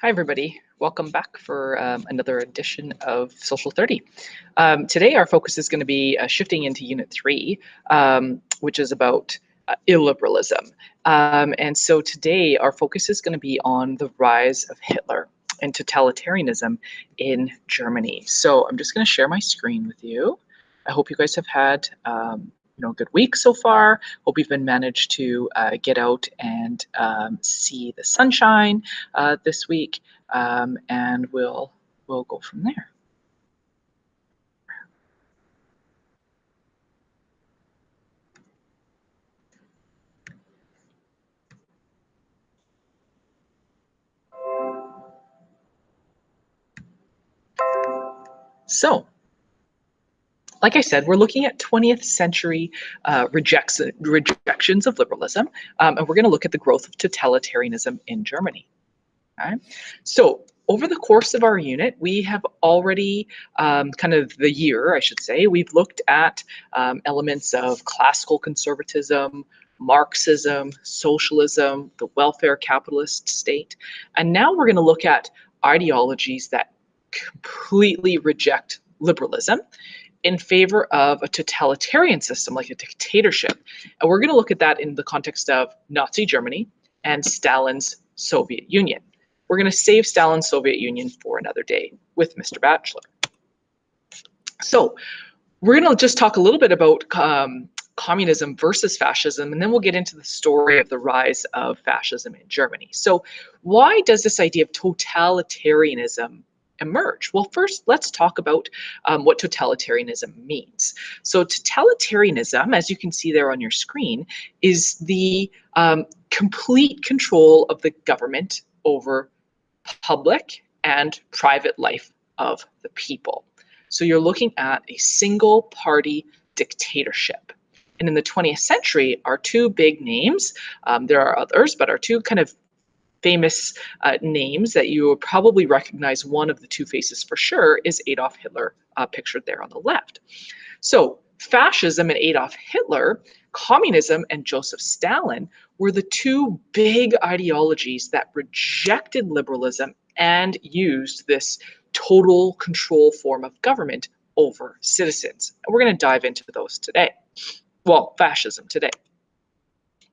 Hi, everybody. Welcome back for another edition of Social 30. Today, our focus is going to be shifting into Unit 3, which is about illiberalism. And so today, our focus is going to be on the rise of Hitler and totalitarianism in Germany. So I'm just going to share my screen with you. I hope you guys have had good week so far. Hope you've been managed to get out and see the sunshine this week, and we'll go from there. So, like I said, we're looking at 20th century rejections of liberalism, and we're going to look at the growth of totalitarianism in Germany. Okay? So over the course of our unit, we have already, kind of the year, I should say, we've looked at elements of classical conservatism, Marxism, socialism, the welfare capitalist state, and now we're going to look at ideologies that completely reject liberalism in favor of a totalitarian system like a dictatorship. And we're going to look at that in the context of Nazi Germany and Stalin's Soviet Union. We're going to save Stalin's Soviet Union for another day with Mr. Batchelor. So we're going to just talk a little bit about communism versus fascism, and then we'll get into the story of the rise of fascism in Germany. So why does this idea of totalitarianism emerge? Well, first, let's talk about what totalitarianism means. So totalitarianism, as you can see there on your screen, is the complete control of the government over public and private life of the people. So you're looking at a single party dictatorship. And in the 20th century, our two big names, there are others, but our two kind of famous names that you will probably recognize, one of the two faces for sure, is Adolf Hitler, pictured there on the left. So fascism and Adolf Hitler, communism and Joseph Stalin were the two big ideologies that rejected liberalism and used this total control form of government over citizens. And we're going to dive into those today. Well, fascism today.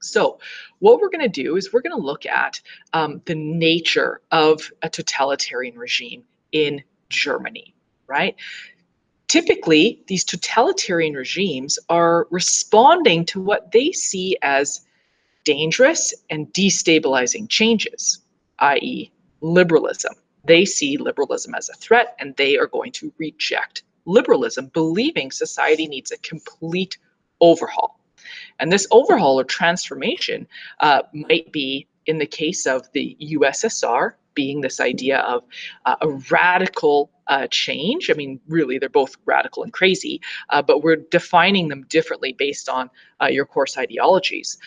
So what we're going to do is we're going to look at the nature of a totalitarian regime in Germany, right? Typically, these totalitarian regimes are responding to what they see as dangerous and destabilizing changes, i.e. liberalism. They see liberalism as a threat, and they are going to reject liberalism, believing society needs a complete overhaul. And this overhaul or transformation might be, in the case of the USSR, being this idea of a radical change. I mean, really, they're both radical and crazy, but we're defining them differently based on your course ideologies,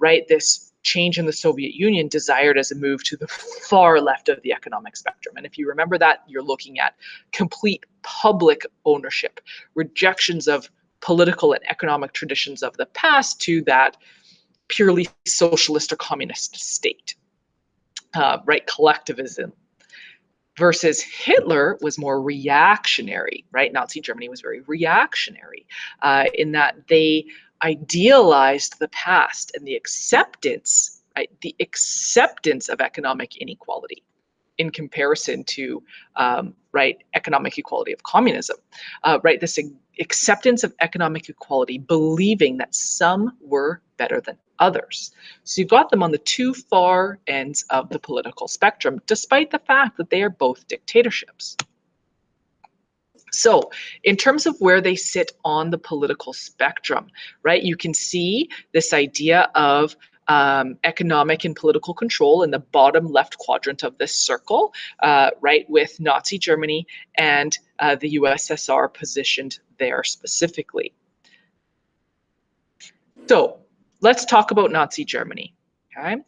right? This change in the Soviet Union desired as a move to the far left of the economic spectrum. And if you remember that, you're looking at complete public ownership, rejections of political and economic traditions of the past to that purely socialist or communist state, right? Collectivism. Versus Hitler was more reactionary, right? Nazi Germany was very reactionary in that they idealized the past and the acceptance, right? The acceptance of economic inequality in comparison to, right, economic equality of communism, right? This acceptance of economic equality, believing that some were better than others. So you've got them on the two far ends of the political spectrum, despite the fact that they are both dictatorships. So in terms of where they sit on the political spectrum, right, you can see this idea of economic and political control in the bottom left quadrant of this circle, right, with Nazi Germany and the USSR positioned there specifically. So let's talk about Nazi Germany. Okay,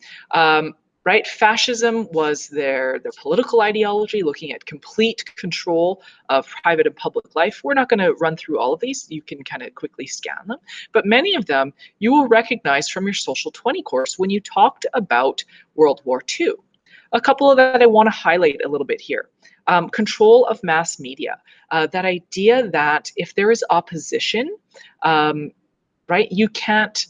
right? Fascism was their political ideology, looking at complete control of private and public life. We're not going to run through all of these. You can kind of quickly scan them. But many of them you will recognize from your Social 20 course when you talked about World War II. a couple of that I want to highlight a little bit here. Control of mass media. That idea that if there is opposition, right, you can't,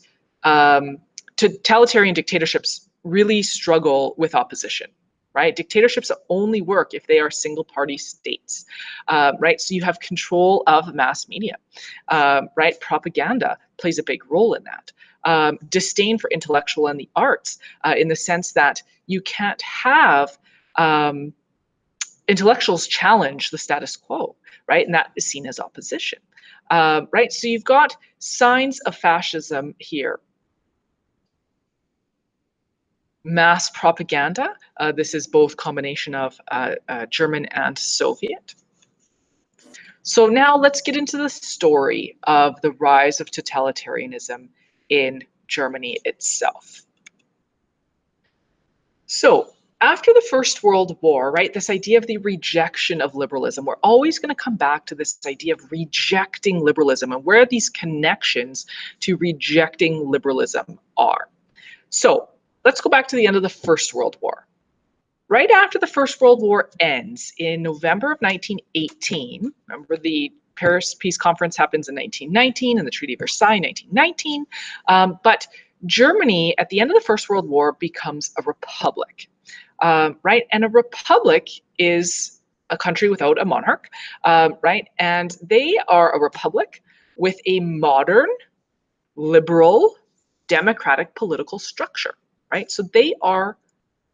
totalitarian dictatorships really struggle with opposition. Right, dictatorships only work if they are single-party states, right? So you have control of mass media, right? Propaganda plays a big role in that. Disdain for intellectual and the arts, in the sense that you can't have intellectuals challenge the status quo, right? And that is seen as opposition, right? So you've got signs of fascism here. Mass propaganda. This is both combination of German and Soviet. So now let's get into the story of the rise of totalitarianism in Germany itself. So after the First World War, right, this idea of the rejection of liberalism, we're always going to come back to this idea of rejecting liberalism and where these connections to rejecting liberalism are. So let's go back to the end of the First World War. Right after the First World War ends in November of 1918, remember the Paris Peace Conference happens in 1919 and the Treaty of Versailles in 1919, but Germany at the end of the First World War becomes a republic, right? And a republic is a country without a monarch, right? And they are a republic with a modern, liberal, democratic political structure, right? So they are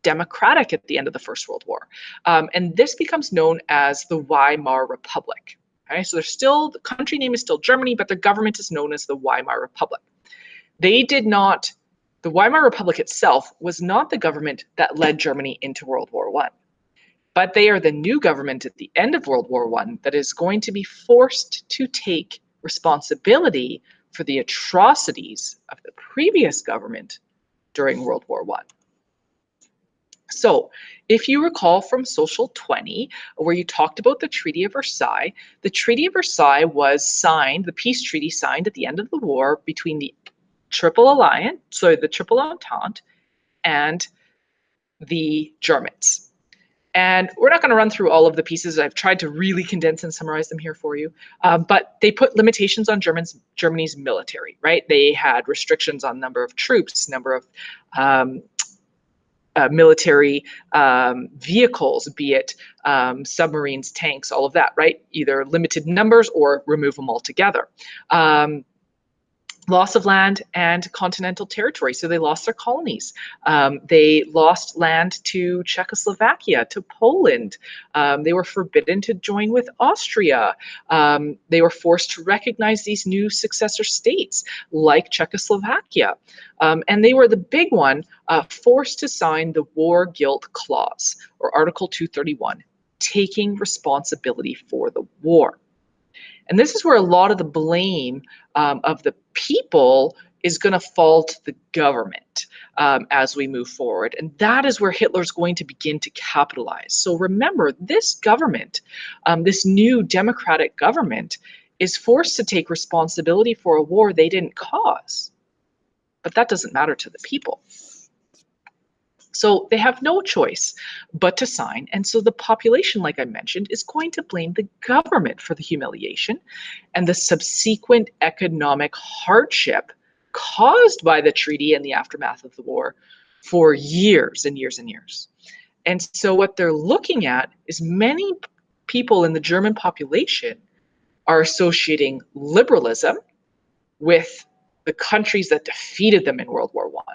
democratic at the end of the First World War. And this becomes known as the Weimar Republic. Okay? So they're still, the country name is still Germany, but their government is known as the Weimar Republic. They did not, the Weimar Republic itself was not the government that led Germany into World War I. But they are the new government at the end of World War I that is going to be forced to take responsibility for the atrocities of the previous government during World War I. So if you recall from Social 20, where you talked about the Treaty of Versailles, the Treaty of Versailles was signed, the peace treaty signed at the end of the war between the Triple Alliance, so the Triple Entente, and the Germans. And we're not going to run through all of the pieces. I've tried to really condense and summarize them here for you. But they put limitations on Germany's military, right? They had restrictions on number of troops, number of military vehicles, be it submarines, tanks, all of that, right? Either limited numbers or remove them altogether. Loss of land and continental territory. So they lost their colonies. They lost land to Czechoslovakia, to Poland. They were forbidden to join with Austria. They were forced to recognize these new successor states like Czechoslovakia. And they were the big one, forced to sign the War Guilt Clause, or Article 231, taking responsibility for the war. And this is where a lot of the blame of the people is going to fall to the government as we move forward. And that is where Hitler's going to begin to capitalize. So remember, this government, this new democratic government, is forced to take responsibility for a war they didn't cause. But that doesn't matter to the people. So they have no choice but to sign. And so the population, like I mentioned, is going to blame the government for the humiliation and the subsequent economic hardship caused by the treaty and the aftermath of the war for years and years and years. And so what they're looking at is many people in the German population are associating liberalism with the countries that defeated them in World War I.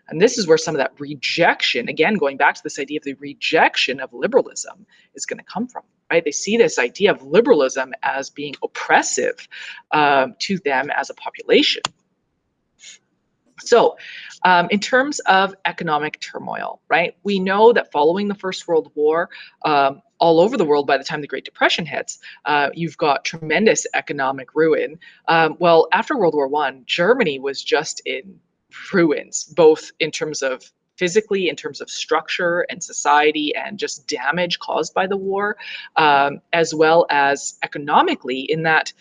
And this is where some of that rejection, again, going back to this idea of the rejection of liberalism, is going to come from, right? They see this idea of liberalism as being oppressive to them as a population. So in terms of economic turmoil, right, we know that following the First World War, all over the world, by the time the Great Depression hits, you've got tremendous economic ruin. Well, after World War I, Germany was just in ruins, both in terms of physically, in terms of structure and society and just damage caused by the war, as well as economically in that,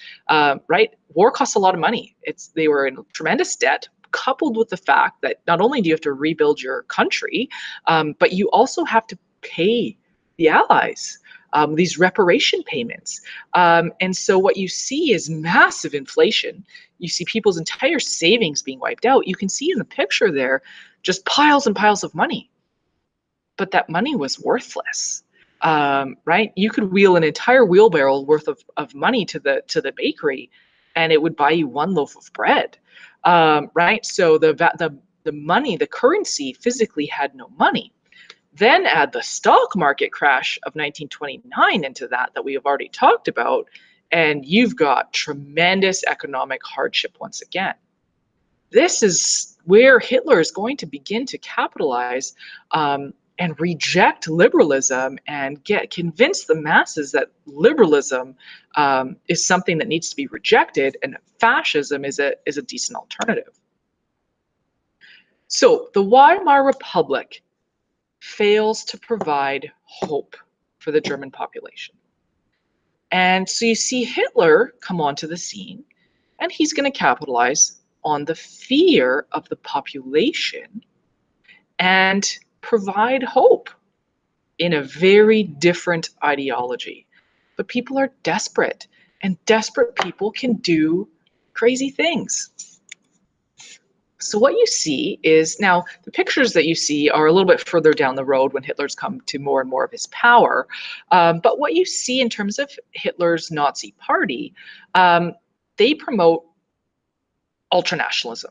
right, war costs a lot of money. They were in tremendous debt, coupled with the fact that not only do you have to rebuild your country, but you also have to pay the Allies these reparation payments. And so what you see is massive inflation. You see people's entire savings being wiped out. You can see in the picture there just piles and piles of money. But that money was worthless. Right? You could wheel an entire wheelbarrow worth of money to the bakery, and it would buy you one loaf of bread. Right? So the money, the currency physically had no money. Then add the stock market crash of 1929 into that we have already talked about, and you've got tremendous economic hardship once again. This is where Hitler is going to begin to capitalize and reject liberalism and convince the masses that liberalism is something that needs to be rejected and fascism is a decent alternative. So the Weimar Republic fails to provide hope for the German population. And so you see Hitler come onto the scene, and he's going to capitalize on the fear of the population and provide hope in a very different ideology. But people are desperate, and desperate people can do crazy things. So what you see is, now the pictures that you see are a little bit further down the road when Hitler's come to more and more of his power. But what you see in terms of Hitler's Nazi party, they promote ultranationalism,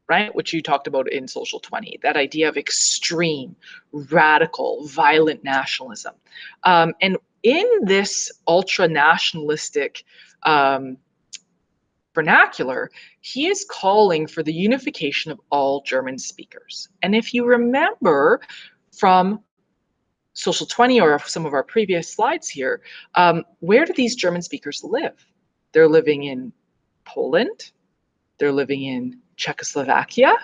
right? Which you talked about in Social 20, that idea of extreme, radical, violent nationalism. And in this ultranationalistic vernacular, he is calling for the unification of all German speakers. And if you remember from Social 20 or some of our previous slides here, where do these German speakers live? They're living in Poland, they're living in Czechoslovakia,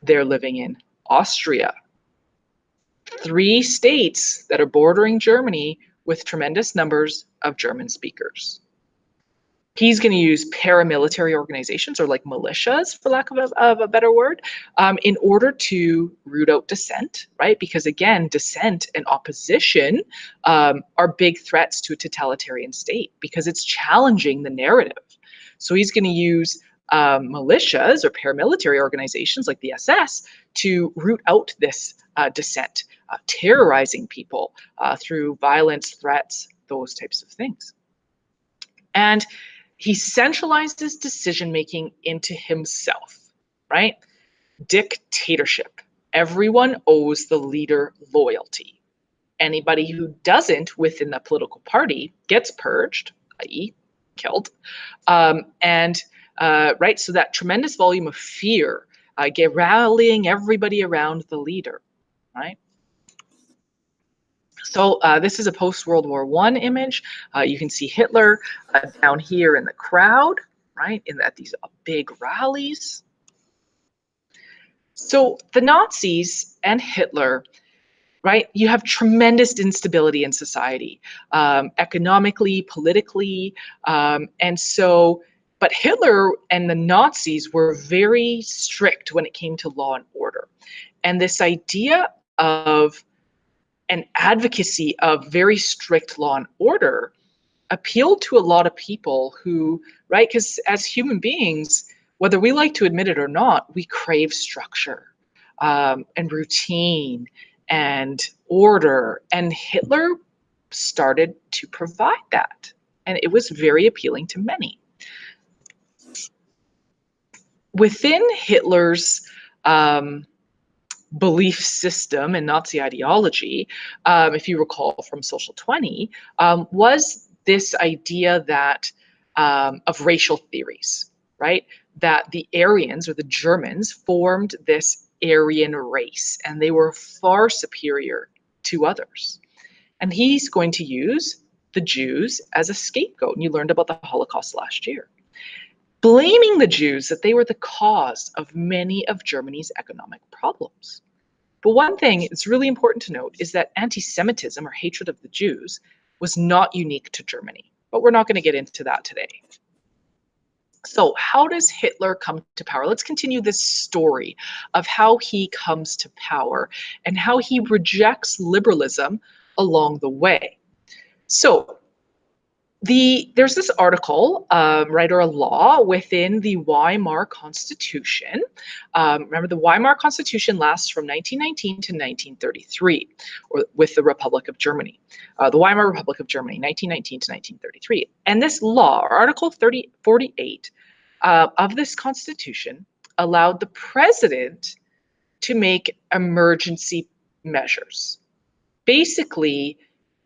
they're living in Austria. 3 states that are bordering Germany with tremendous numbers of German speakers. He's going to use paramilitary organizations, or like militias, for lack of a better word, in order to root out dissent, right? Because again, dissent and opposition are big threats to a totalitarian state because it's challenging the narrative. So he's going to use militias or paramilitary organizations like the SS to root out this dissent, terrorizing people through violence, threats, those types of things. And he centralizes decision-making into himself, right? Dictatorship. Everyone owes the leader loyalty. Anybody who doesn't within the political party gets purged, i.e. killed. Right, so that tremendous volume of fear, rallying everybody around the leader, right? So this is a post-World War I image. You can see Hitler down here in the crowd, right, at these big rallies. So the Nazis and Hitler, right, you have tremendous instability in society, economically, politically, but Hitler and the Nazis were very strict when it came to law and order. And this idea of an advocacy of very strict law and order appealed to a lot of people who, right, because as human beings, whether we like to admit it or not, we crave structure and routine and order. And Hitler started to provide that. And it was very appealing to many. Within Hitler's belief system and Nazi ideology, if you recall from Social 20, was this idea that of racial theories, right? That the Aryans or the Germans formed this Aryan race, and they were far superior to others. And he's going to use the Jews as a scapegoat. And you learned about the Holocaust last year, blaming the Jews that they were the cause of many of Germany's economic problems. But one thing it's really important to note is that anti-Semitism, or hatred of the Jews, was not unique to Germany. But we're not going to get into that today. So how does Hitler come to power? Let's continue this story of how he comes to power and how he rejects liberalism along the way. So there's this article, right, or a law within the Weimar Constitution. Remember, the Weimar Constitution lasts from 1919 to 1933, or with the Republic of Germany, the Weimar Republic of Germany, 1919 to 1933. And this law, Article 48 of this Constitution, allowed the president to make emergency measures. Basically,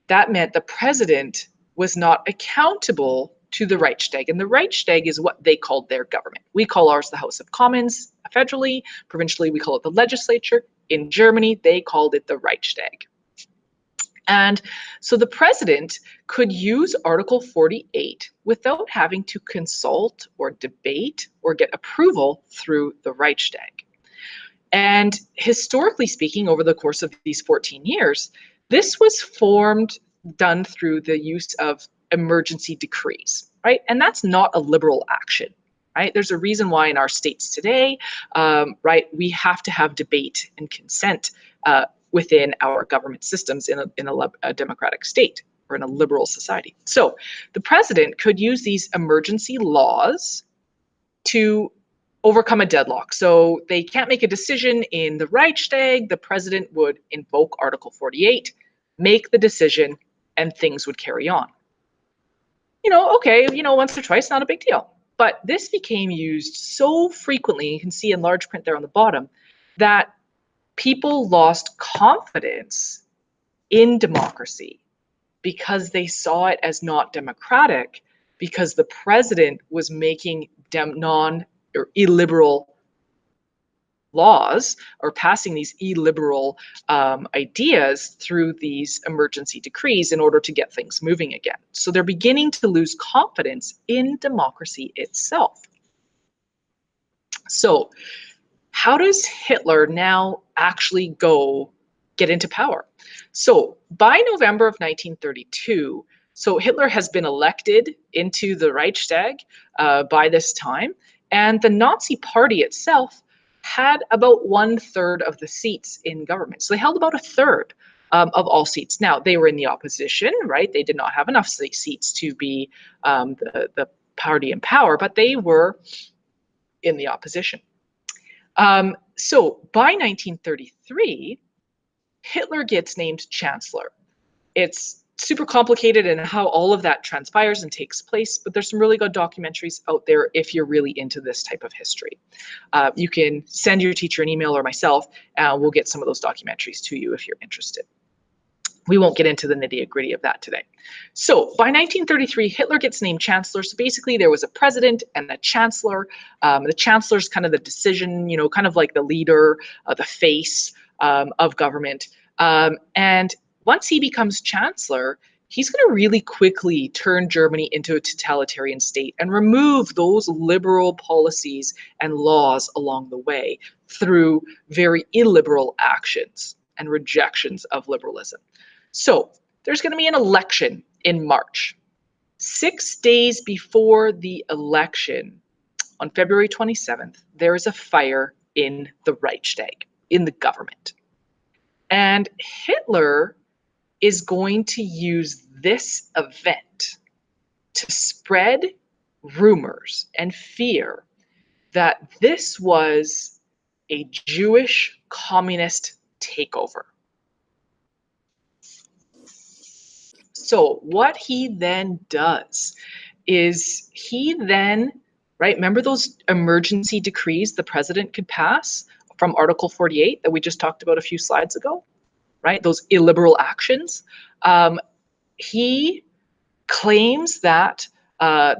that meant the president was not accountable to the Reichstag. And the Reichstag is what they called their government. We call ours the House of Commons federally. Provincially, we call it the legislature. In Germany, they called it the Reichstag. And so the president could use Article 48 without having to consult or debate or get approval through the Reichstag. And historically speaking, over the course of these 14 years, this was done through the use of emergency decrees, right? And that's not a liberal action, right? There's a reason why in our states today, right, we have to have debate and consent within our government systems in a democratic state or in a liberal society. So the president could use these emergency laws to overcome a deadlock. So they can't make a decision in the Reichstag. The president would invoke Article 48, make the decision, and things would carry on. Okay, once or twice, not a big deal. But this became used so frequently, you can see in large print there on the bottom, that people lost confidence in democracy because they saw it as not democratic, because the president was making or illiberal laws or passing these illiberal ideas through these emergency decrees in order to get things moving again. So they're beginning to lose confidence in democracy itself. So how does Hitler now actually get into power? So by November of 1932, so Hitler has been elected into the Reichstag by this time, and the Nazi Party itself had about 1/3 of the seats in government. So they held about 1/3 of all seats. Now, they were in the opposition, right? They did not have enough seats to be the party in power, but they were in the opposition. So by 1933, Hitler gets named chancellor. It's super complicated in how all of that transpires and takes place, but there's some really good documentaries out there if you're really into this type of history. You can send your teacher an email or myself, and we'll get some of those documentaries to you if you're interested. We won't get into the nitty-gritty of that today. So by 1933, Hitler gets named chancellor. So basically there was a president and a chancellor. The chancellor's kind of the decision, kind of like the leader, the face of government. And once he becomes chancellor, he's going to really quickly turn Germany into a totalitarian state and remove those liberal policies and laws along the way through very illiberal actions and rejections of liberalism. So there's going to be an election in March. 6 days before the election, on February 27th, there is a fire in the Reichstag, in the government. And Hitler is going to use this event to spread rumors and fear that this was a Jewish communist takeover. So what he then does is right, remember those emergency decrees the president could pass from Article 48 that we just talked about a few slides ago? Right, those illiberal actions. He claims that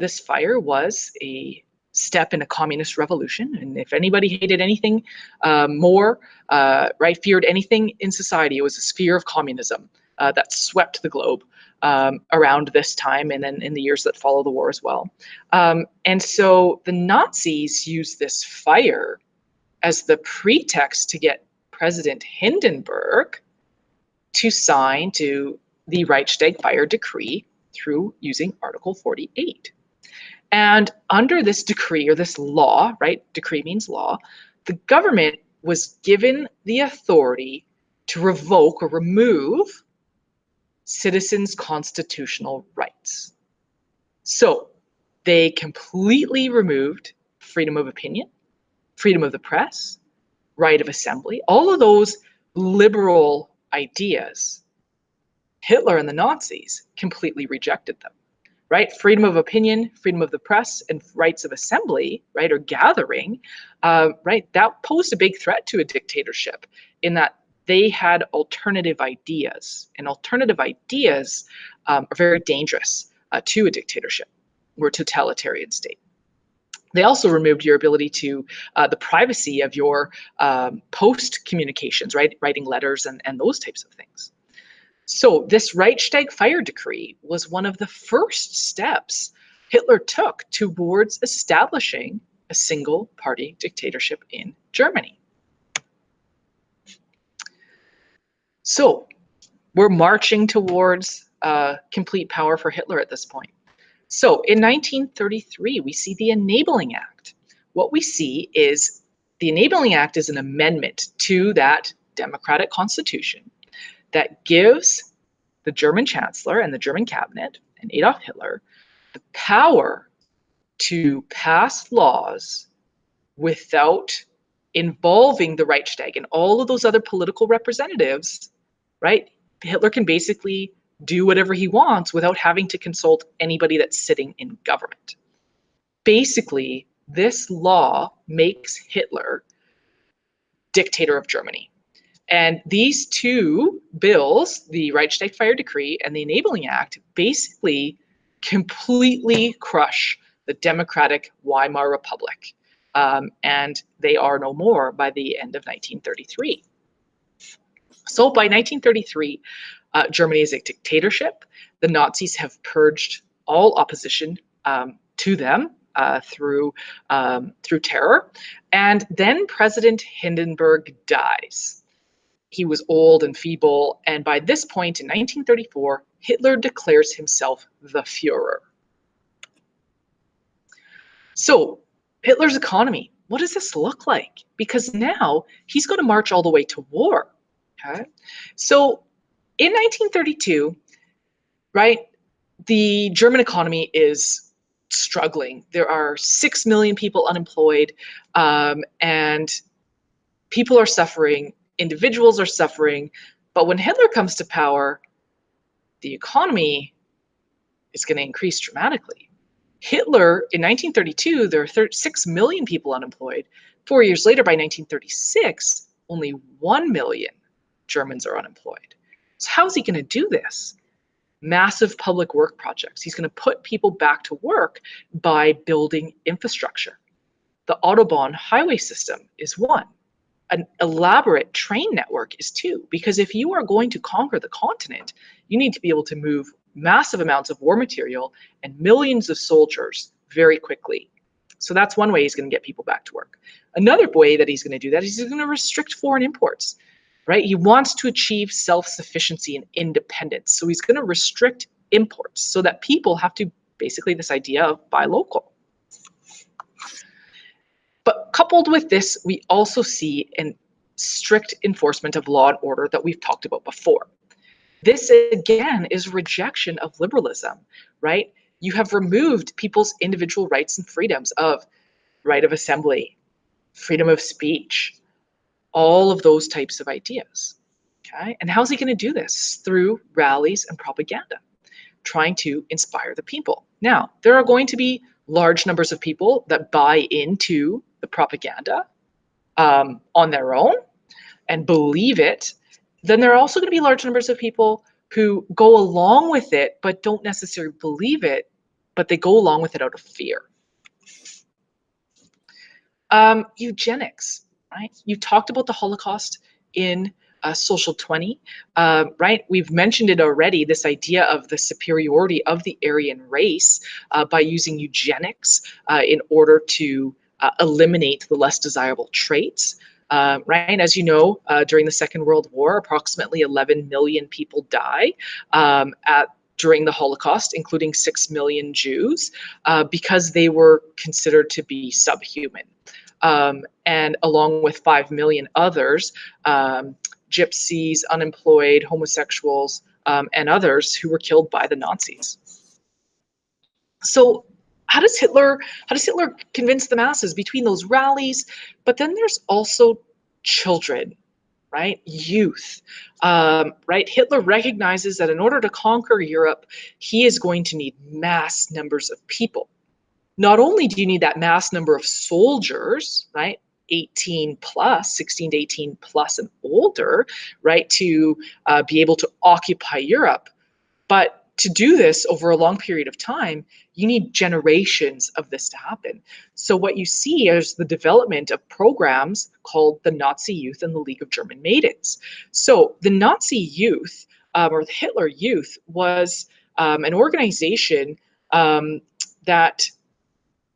this fire was a step in a communist revolution, and if anybody hated anything more, right, feared anything in society, it was this fear of communism that swept the globe around this time, and then in the years that follow the war as well. And so the Nazis used this fire as the pretext to get President Hindenburg to sign to the Reichstag fire decree through using Article 48. And under this decree, or this law, right, decree means law, the government was given the authority to revoke or remove citizens' constitutional rights. So they completely removed freedom of opinion, freedom of the press, right of assembly, all of those liberal ideas. Hitler and the Nazis completely rejected them, right? Freedom of opinion, freedom of the press, and rights of assembly, right, or gathering, right, that posed a big threat to a dictatorship in that they had alternative ideas, and alternative ideas are very dangerous to a dictatorship or totalitarian state. They also removed your ability to the privacy of your post communications, right? Writing letters and those types of things. So this Reichstag fire decree was one of the first steps Hitler took towards establishing a single party dictatorship in Germany. So we're marching towards complete power for Hitler at this point. So in 1933, we see the Enabling Act. What we see is the Enabling Act is an amendment to that democratic constitution that gives the German chancellor and the German cabinet and Adolf Hitler the power to pass laws without involving the Reichstag and all of those other political representatives, right? Hitler can basically do whatever he wants without having to consult anybody that's sitting in government. Basically, this law makes Hitler dictator of Germany. And these two bills, the Reichstag Fire Decree and the Enabling Act, basically completely crush the democratic Weimar Republic. And they are no more by the end of 1933. So by 1933, Germany is a dictatorship. The Nazis have purged all opposition to them through terror. And then President Hindenburg dies. He was old and feeble, and by this point in 1934, Hitler declares himself the Führer. So Hitler's economy, what does this look like? Because now he's going to march all the way to war. Okay, so in 1932, right, the German economy is struggling. There are 6 million people unemployed, and people are suffering, individuals are suffering. But when Hitler comes to power, the economy is going to increase dramatically. Hitler, in 1932, there are 6 million people unemployed. 4 years later, by 1936, only 1 million Germans are unemployed. So how is he going to do this? Massive public work projects. He's going to put people back to work by building infrastructure. The Autobahn highway system is one. An elaborate train network is two, because if you are going to conquer the continent, you need to be able to move massive amounts of war material and millions of soldiers very quickly. So that's one way he's going to get people back to work. Another way that he's going to do that is he's going to restrict foreign imports, right? He wants to achieve self-sufficiency and independence. So he's going to restrict imports so that people have to, basically this idea of buy local. But coupled with this, we also see a strict enforcement of law and order that we've talked about before. This, again, is rejection of liberalism, right? You have removed people's individual rights and freedoms of right of assembly, freedom of speech, all of those types of ideas, okay? And how's he going to do this? Through rallies and propaganda, trying to inspire the people. Now, there are going to be large numbers of people that buy into the propaganda on their own and believe it. Then there are also going to be large numbers of people who go along with it but don't necessarily believe it, but they go along with it out of fear. Eugenics, right? You talked about the Holocaust in Social 20, right? We've mentioned it already, this idea of the superiority of the Aryan race by using eugenics in order to eliminate the less desirable traits. Right, as you know, during the Second World War, approximately 11 million people die during the Holocaust, including 6 million Jews, because they were considered to be subhuman. And along with 5 million others, gypsies, unemployed, homosexuals, and others who were killed by the Nazis. So how does Hitler convince the masses between those rallies? But then there's also children, right? Youth, right? Hitler recognizes that in order to conquer Europe, he is going to need mass numbers of people. Not only do you need that mass number of soldiers, right? 18 plus, 16 to 18 plus and older, right? To be able to occupy Europe. But to do this over a long period of time, you need generations of this to happen. So what you see is the development of programs called the Nazi Youth and the League of German Maidens. So the Nazi Youth, or the Hitler Youth, was an organization that,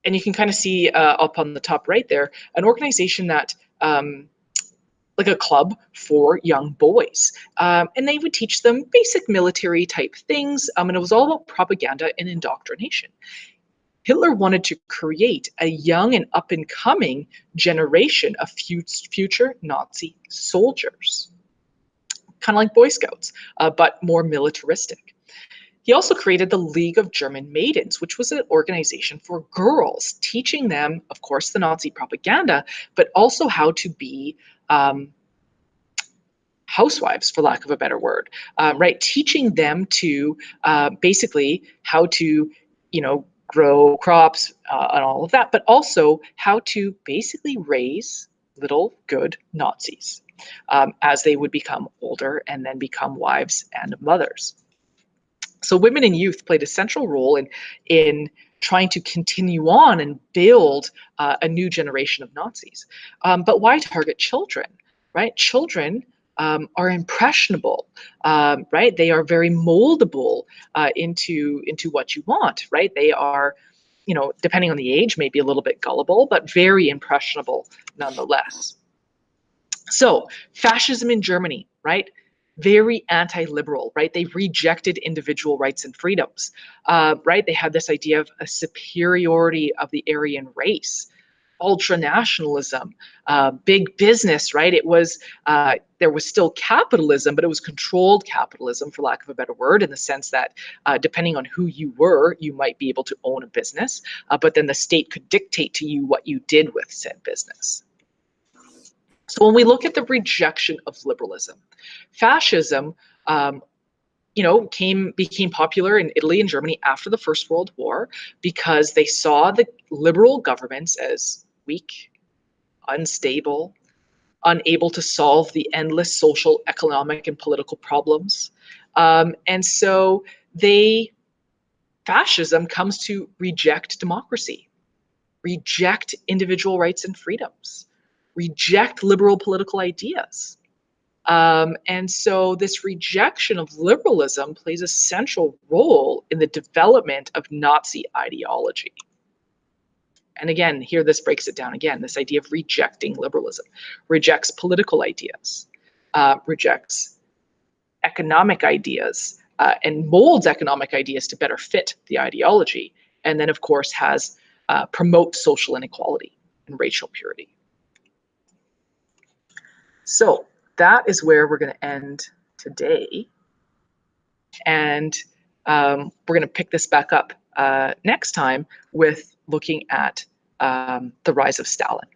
and you can kind of see up on the top right there, an organization that like a club for young boys. And they would teach them basic military type things. And it was all about propaganda and indoctrination. Hitler wanted to create a young and up and coming generation of future Nazi soldiers, kind of like Boy Scouts, but more militaristic. He also created the League of German Maidens, which was an organization for girls, teaching them, of course, the Nazi propaganda, but also how to be housewives, for lack of a better word, right? Teaching them to basically how to, grow crops and all of that, but also how to basically raise little good Nazis as they would become older and then become wives and mothers. So women and youth played a central role in trying to continue on and build a new generation of Nazis. But why target children, right? Children are impressionable, right? They are very moldable into what you want, right? They are, depending on the age, maybe a little bit gullible, but very impressionable nonetheless. So fascism in Germany, right? Very anti-liberal, right? They rejected individual rights and freedoms, right? They had this idea of a superiority of the Aryan race, ultra-nationalism, big business, right? It was, there was still capitalism, but it was controlled capitalism, for lack of a better word, in the sense that depending on who you were, you might be able to own a business, but then the state could dictate to you what you did with said business. So when we look at the rejection of liberalism, fascism, became popular in Italy and Germany after the First World War because they saw the liberal governments as weak, unstable, unable to solve the endless social, economic, and political problems. And so fascism comes to reject democracy, reject individual rights and freedoms, reject liberal political ideas. And so this rejection of liberalism plays a central role in the development of Nazi ideology. And again, here this breaks it down again, this idea of rejecting liberalism, rejects political ideas, rejects economic ideas, and molds economic ideas to better fit the ideology. And then, of course, promotes social inequality and racial purity. So that is where we're going to end today. And we're going to pick this back up next time with looking at the rise of Stalin.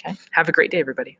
Okay. Have a great day, everybody.